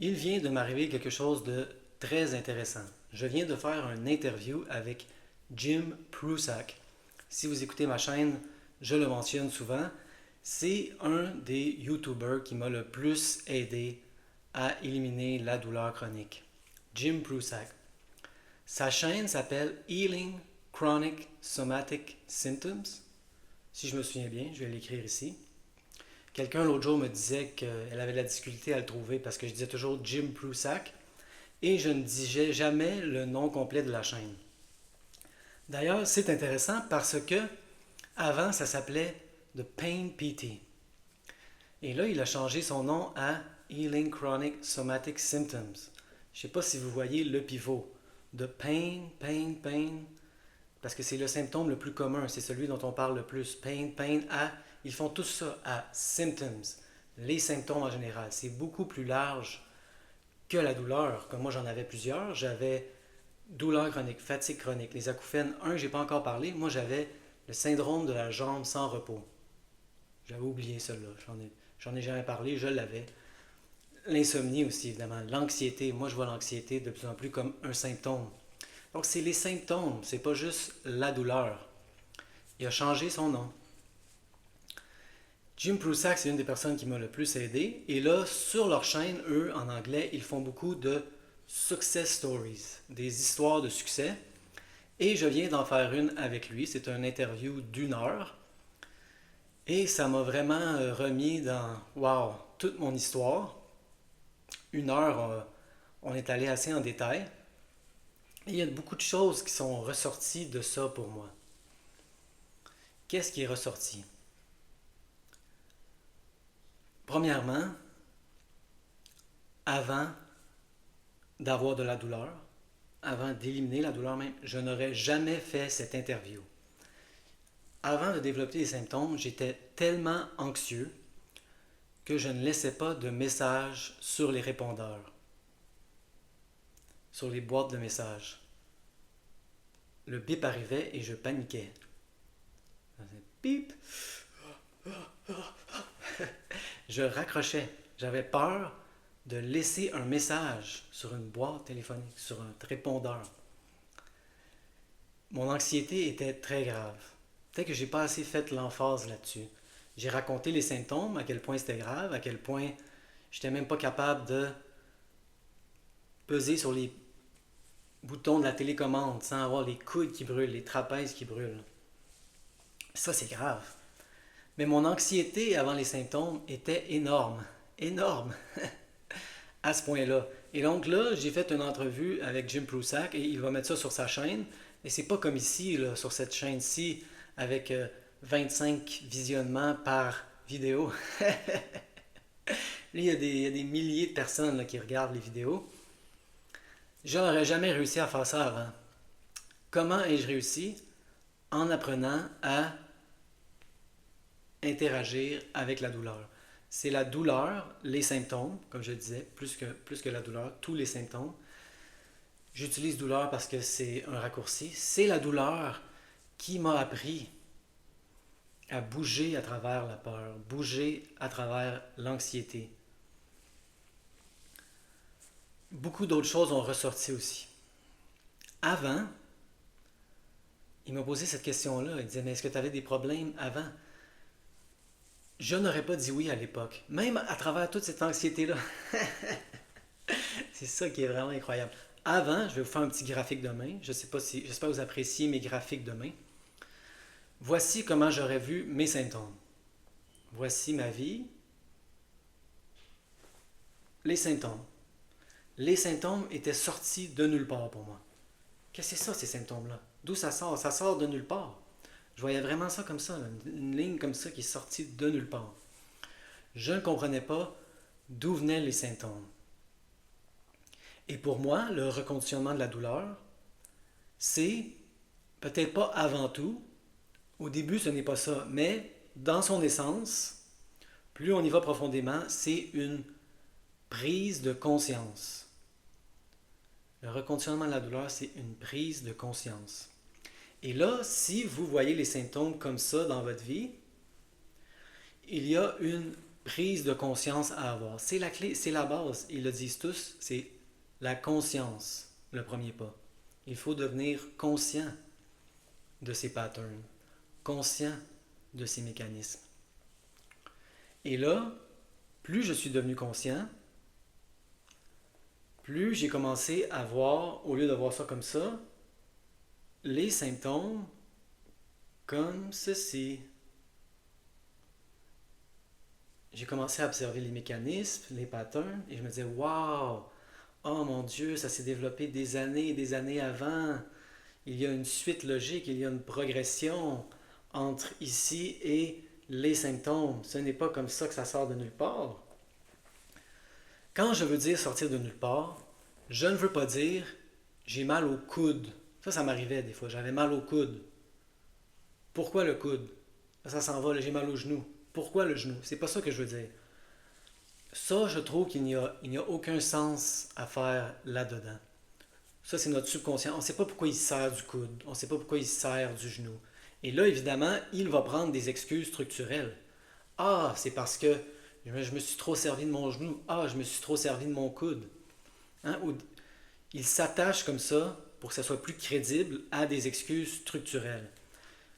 Il vient de m'arriver quelque chose de très intéressant. Je viens de faire une interview avec Jim Prusak. Si vous écoutez ma chaîne, je le mentionne souvent. C'est un des YouTubers qui m'a le plus aidé à éliminer la douleur chronique. Jim Prusak. Sa chaîne s'appelle Healing Chronic Somatic Symptoms. Si je me souviens bien, je vais l'écrire ici. Quelqu'un l'autre jour me disait qu'elle avait de la difficulté à le trouver parce que je disais toujours Jim Prusak et je ne disais jamais le nom complet de la chaîne. D'ailleurs, c'est intéressant parce que avant, ça s'appelait The Pain PT. Et là, il a changé son nom à Healing Chronic Somatic Symptoms. Je ne sais pas si vous voyez le pivot. De pain, parce que c'est le symptôme le plus commun, c'est celui dont on parle le plus. Pain, à, ils font tout ça à symptoms, les symptômes en général. C'est beaucoup plus large que la douleur. Comme moi, j'en avais plusieurs. J'avais douleur chronique, fatigue chronique, les acouphènes. J'ai pas encore parlé. Moi, j'avais le syndrome de la jambe sans repos. J'avais oublié celle-là. J'en ai jamais parlé, je l'avais. L'insomnie aussi, évidemment. L'anxiété. Moi, je vois l'anxiété de plus en plus comme un symptôme. Donc, c'est les symptômes, c'est pas juste la douleur. Il a changé son nom. Jim Prusak, c'est une des personnes qui m'a le plus aidé. Et là, sur leur chaîne, eux, en anglais, ils font beaucoup de success stories, des histoires de succès. Et je viens d'en faire une avec lui. C'est une interview d'1 heure. Et ça m'a vraiment remis dans, wow, toute mon histoire. 1 heure, on est allé assez en détail. Et il y a beaucoup de choses qui sont ressorties de ça pour moi. Qu'est-ce qui est ressorti? Premièrement, avant d'avoir de la douleur, avant d'éliminer la douleur même, je n'aurais jamais fait cette interview. Avant de développer les symptômes, j'étais tellement anxieux que je ne laissais pas de messages sur les répondeurs, sur les boîtes de messages. Le bip arrivait et je paniquais. Bip! Je raccrochais. J'avais peur de laisser un message sur une boîte téléphonique, sur un répondeur. Mon anxiété était très grave. Peut-être que j'ai pas assez fait l'emphase là-dessus. J'ai raconté les symptômes, à quel point c'était grave, à quel point j'étais même pas capable de peser sur les boutons de la télécommande sans avoir les coudes qui brûlent, les trapèzes qui brûlent. Ça, c'est grave. Mais mon anxiété avant les symptômes était énorme. Énorme. À ce point-là. Et donc là, j'ai fait une entrevue avec Jim Prusak et il va mettre ça sur sa chaîne. Et c'est pas comme ici, là, sur cette chaîne-ci, avec 25 visionnements par vidéo. Lui, il y a des milliers de personnes là, qui regardent les vidéos. Je n'aurais jamais réussi à faire ça avant. Comment ai-je réussi? En apprenant à interagir avec la douleur. C'est la douleur, les symptômes, comme je disais, plus que la douleur, tous les symptômes. J'utilise douleur parce que c'est un raccourci. C'est la douleur qui m'a appris à bouger à travers la peur, bouger à travers l'anxiété. Beaucoup d'autres choses ont ressorti aussi. Avant, il m'a posé cette question-là. Il disait, mais est-ce que tu avais des problèmes avant? Je n'aurais pas dit oui à l'époque, même à travers toute cette anxiété-là. C'est ça qui est vraiment incroyable. Avant, je vais vous faire un petit graphique de main. Je sais pas si, j'espère que vous appréciez mes graphiques de main. Voici comment j'aurais vu mes symptômes. Voici ma vie. Les symptômes. Les symptômes étaient sortis de nulle part pour moi. Qu'est-ce que c'est ça, ces symptômes-là? D'où ça sort? Ça sort de nulle part. Je voyais vraiment ça comme ça, une ligne comme ça qui est sortie de nulle part. Je ne comprenais pas d'où venaient les symptômes. Et pour moi, le reconditionnement de la douleur, c'est peut-être pas avant tout, au début ce n'est pas ça, mais dans son essence, plus on y va profondément, c'est une prise de conscience. Le reconditionnement de la douleur, c'est une prise de conscience. Et là, si vous voyez les symptômes comme ça dans votre vie, il y a une prise de conscience à avoir. C'est la clé, c'est la base. Ils le disent tous, c'est la conscience, le premier pas. Il faut devenir conscient de ces patterns, conscient de ces mécanismes. Et là, plus je suis devenu conscient, plus j'ai commencé à voir, au lieu de voir ça comme ça, les symptômes comme ceci. J'ai commencé à observer les mécanismes, les patterns, et je me disais, waouh, oh mon Dieu, ça s'est développé des années et des années avant. Il y a une suite logique, il y a une progression entre ici et les symptômes. Ce n'est pas comme ça que ça sort de nulle part. Quand je veux dire sortir de nulle part, je ne veux pas dire j'ai mal au coude. Ça m'arrivait des fois, j'avais mal au coude. Pourquoi le coude? Ça s'en va, j'ai mal au genou. Pourquoi le genou? C'est pas ça que je veux dire. Ça, je trouve qu'il n'y a aucun sens à faire là-dedans. Ça, c'est notre subconscient. On ne sait pas pourquoi il se sert du coude. On ne sait pas pourquoi il se sert du genou. Et là, évidemment, il va prendre des excuses structurelles. Ah, c'est parce que je me suis trop servi de mon genou. Ah, je me suis trop servi de mon coude. Hein? Il s'attache comme ça pour que ça soit plus crédible à des excuses structurelles.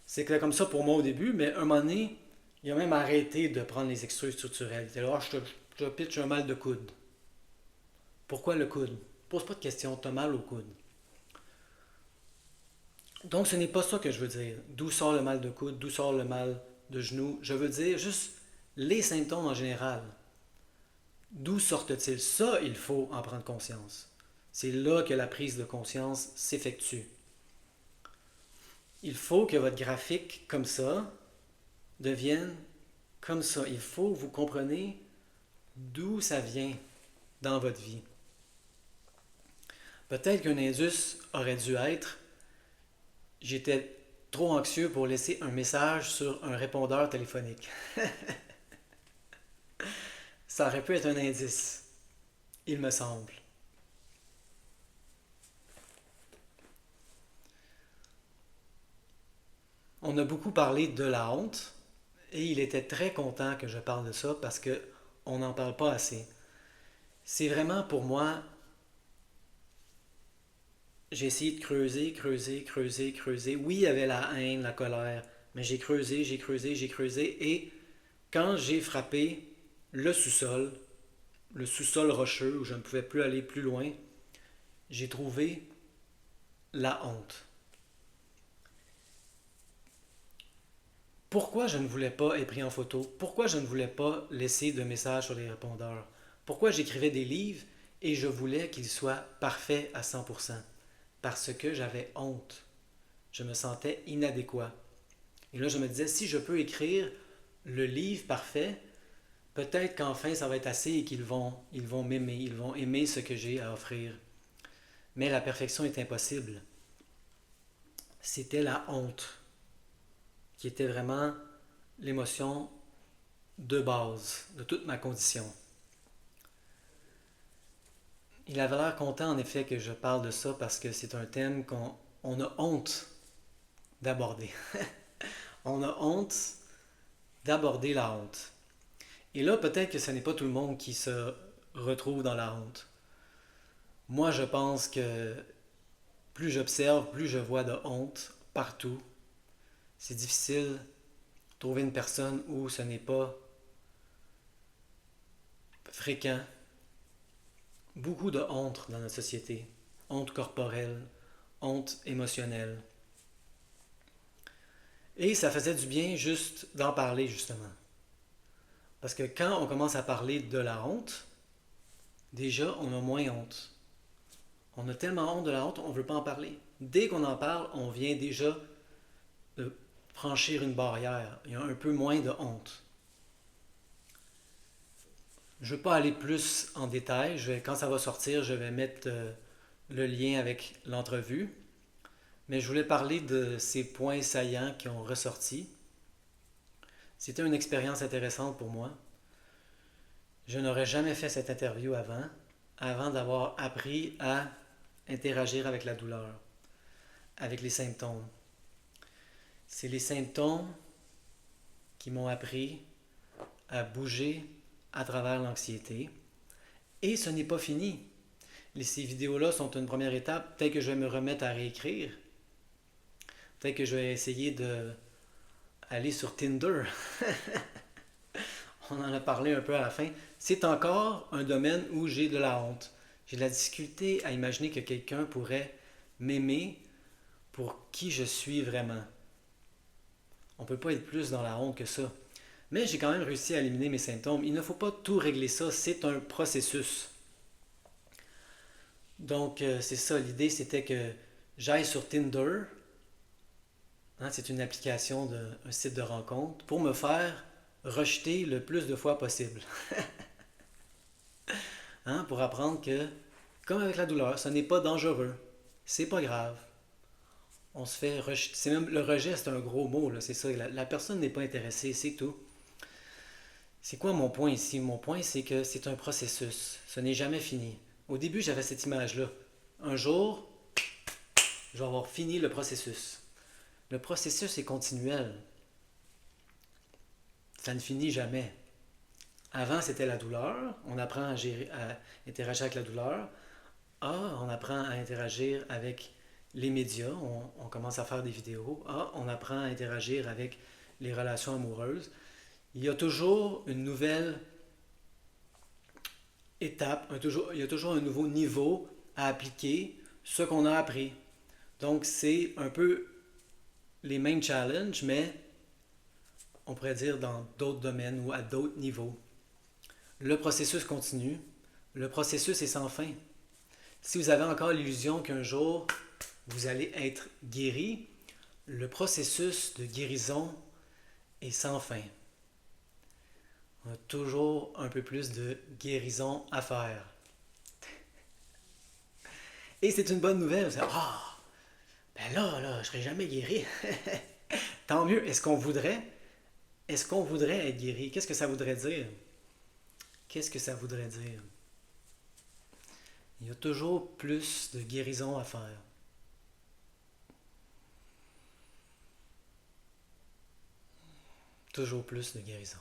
C'est comme ça pour moi au début, mais un moment donné, il a même arrêté de prendre les excuses structurelles. Il était là, je te pitch un mal de coude. Pourquoi le coude? Pose pas de questions, tu as mal au coude. Donc ce n'est pas ça que je veux dire. D'où sort le mal de coude, d'où sort le mal de genou. Je veux dire juste les symptômes en général. D'où sortent-ils? Ça, il faut en prendre conscience. C'est là que la prise de conscience s'effectue. Il faut que votre graphique comme ça devienne comme ça. Il faut que vous compreniez d'où ça vient dans votre vie. Peut-être qu'un indice aurait dû être j'étais trop anxieux pour laisser un message sur un répondeur téléphonique. Ça aurait pu être un indice, il me semble. On a beaucoup parlé de la honte et il était très content que je parle de ça parce que on n'en parle pas assez. C'est vraiment pour moi, j'ai essayé de creuser, creuser, creuser, creuser. Oui, il y avait la haine, la colère, mais j'ai creusé, j'ai creusé, j'ai creusé et quand j'ai frappé le sous-sol rocheux où je ne pouvais plus aller plus loin, j'ai trouvé la honte. Pourquoi je ne voulais pas être pris en photo? Pourquoi je ne voulais pas laisser de messages sur les répondeurs? Pourquoi j'écrivais des livres et je voulais qu'ils soient parfaits à 100%? Parce que j'avais honte. Je me sentais inadéquat. Et là, je me disais, si je peux écrire le livre parfait, peut-être qu'enfin ça va être assez et ils vont m'aimer, ils vont aimer ce que j'ai à offrir. Mais la perfection est impossible. C'était la honte qui était vraiment l'émotion de base de toute ma condition. Il avait l'air content en effet que je parle de ça parce que c'est un thème qu'on a honte d'aborder. On a honte d'aborder la honte. Et là, peut-être que ce n'est pas tout le monde qui se retrouve dans la honte. Moi, je pense que plus j'observe, plus je vois de honte partout. C'est difficile de trouver une personne où ce n'est pas fréquent. Beaucoup de honte dans notre société. Honte corporelle, honte émotionnelle. Et ça faisait du bien juste d'en parler, justement. Parce que quand on commence à parler de la honte, déjà, on a moins honte. On a tellement honte de la honte, on ne veut pas en parler. Dès qu'on en parle, on vient déjà de franchir une barrière. Il y a un peu moins de honte. Je ne vais pas aller plus en détail. Quand ça va sortir, je vais mettre le lien avec l'entrevue. Mais je voulais parler de ces points saillants qui ont ressorti. C'était une expérience intéressante pour moi. Je n'aurais jamais fait cette interview avant d'avoir appris à interagir avec la douleur, avec les symptômes. C'est les symptômes qui m'ont appris à bouger à travers l'anxiété. Et ce n'est pas fini. Ces vidéos-là sont une première étape. Peut-être que je vais me remettre à réécrire. Peut-être que je vais essayer d'aller sur Tinder. On en a parlé un peu à la fin. C'est encore un domaine où j'ai de la honte. J'ai de la difficulté à imaginer que quelqu'un pourrait m'aimer pour qui je suis vraiment. On ne peut pas être plus dans la honte que ça. Mais j'ai quand même réussi à éliminer mes symptômes. Il ne faut pas tout régler ça, c'est un processus. Donc, c'est ça, l'idée c'était que j'aille sur Tinder, hein, c'est une application, un site de rencontre, pour me faire rejeter le plus de fois possible. Hein, pour apprendre que, comme avec la douleur, ce n'est pas dangereux, c'est pas grave. On se fait rejeter. C'est même, le rejet, c'est un gros mot, là, c'est ça. La personne n'est pas intéressée, c'est tout. C'est quoi mon point ici? Mon point, c'est que c'est un processus. Ce n'est jamais fini. Au début, j'avais cette image-là. Un jour, je vais avoir fini le processus. Le processus est continuel. Ça ne finit jamais. Avant, c'était la douleur. On apprend à interagir avec la douleur. Ah, on apprend à interagir avec les médias. On commence à faire des vidéos. Ah, on apprend à interagir avec les relations amoureuses. Il y a toujours une nouvelle étape, il y a toujours un nouveau niveau à appliquer ce qu'on a appris. Donc, c'est un peu les mêmes challenges, mais on pourrait dire dans d'autres domaines ou à d'autres niveaux. Le processus continue. Le processus est sans fin. Si vous avez encore l'illusion qu'un jour vous allez être guéri, le processus de guérison est sans fin. On a toujours un peu plus de guérison à faire. Et c'est une bonne nouvelle. Ah, ben là, je serai jamais guéri. Tant mieux. Est-ce qu'on voudrait être guéri? Qu'est-ce que ça voudrait dire? Qu'est-ce que ça voudrait dire? Il y a toujours plus de guérison à faire. Toujours plus de guérison.